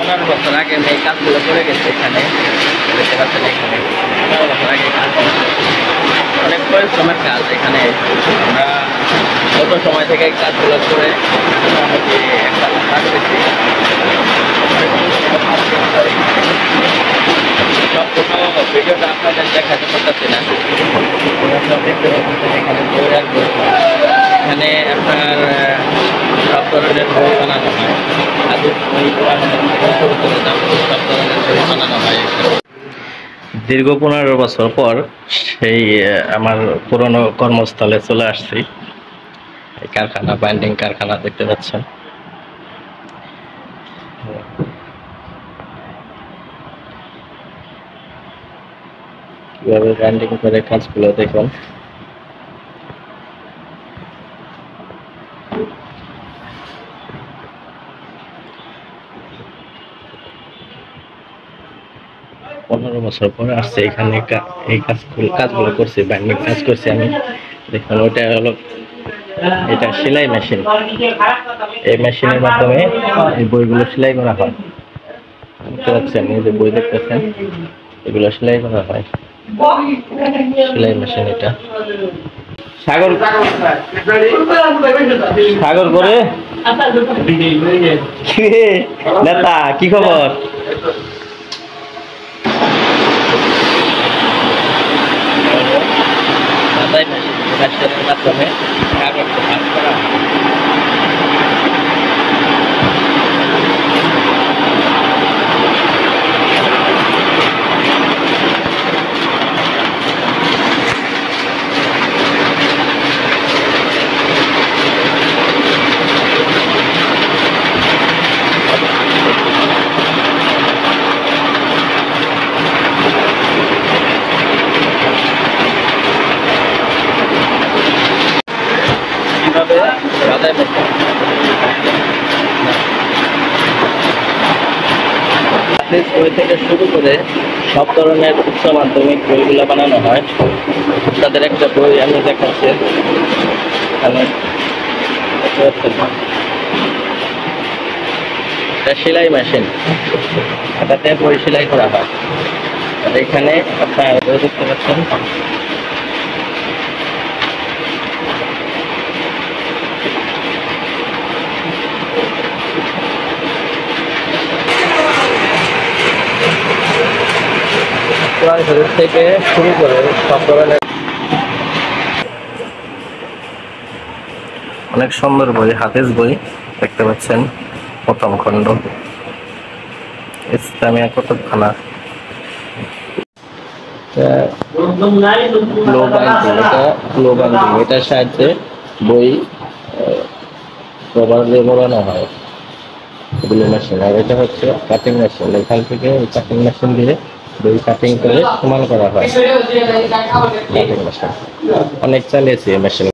15 বছর আগে আমি এই কাজগুলো করে গেছি এখানে, দেখতে পাচ্ছেন এখানে 15 বছর আগে কাজ করেছি। অনেক পরিশ্রমের কাজ এখানে। আমরা কত সময় থেকে কাজগুলো করে মোটামুটি একটা কাজ পেয়েছি। সবগুলো ভিডিওটা আপনাদের দেখাতে পারতেছি না। দেখতে পাচ্ছেন এখানে বই আর বই, এখানে আপনার সব ধরনের বই বানানো হয়। আধুনিক বই শুরু করে সব ধরনের বই বানানো হয়। দীর্ঘ 15 বছর পর সেই আমার পুরনো কর্মস্থলে চলে আসছি। এই কারখানা, বাইন্ডিং কারখানা দেখতে পাচ্ছেন। কিভাবে বাইন্ডিং করে কাজগুলো দেখুন। পনেরো বছর পরে আসছে এখানে এই কাজগুলো করছি, বাইন্ডিং কাজ করছি আমি। দেখুন ওইটা হলো, এটা সেলাই মেশিন। এই মেশিনের মাধ্যমে এই বইগুলো সেলাই করা হয়। দেখতে পাচ্ছেন, এই যে বই দেখতেছেন, এগুলো সেলাই করা হয়। সেলাই মেশিন এটা। সাগর সাগর করে নেতা, কি খবর? মেশিনের মাধ্যমে কাগজ ভাগ করা হয়। বই থেকে শুরু করে সব ধরনের উচ্চ মাধ্যমিক বইগুলো বানানো হয়। তাদের একটা বই আমি দেখাচ্ছি, এটা সেলাই মেশিন, এটাতে বই সেলাই করা হয়। আর এখানে আপনার বই দেখতে পাচ্ছেন। থেকে শুরু করে সব ধরনের অনেক সুন্দর বই, হাফেজ বই দেখতে পাচ্ছেন। প্রথম খণ্ড, ইসলামিয়া কুতুবখানা। এটার সাহায্যে বই কভার দিয়ে মোড়ানো হয়, এগুলো মেশিন। আর এটা হচ্ছে কাটিং মেশিন, এখান থেকে কাটিং মেশিন দিয়ে বই কাটিং করে সমান করা হয়। কাটিং মেশিন অনেক চালিয়েছি এই মেশিন।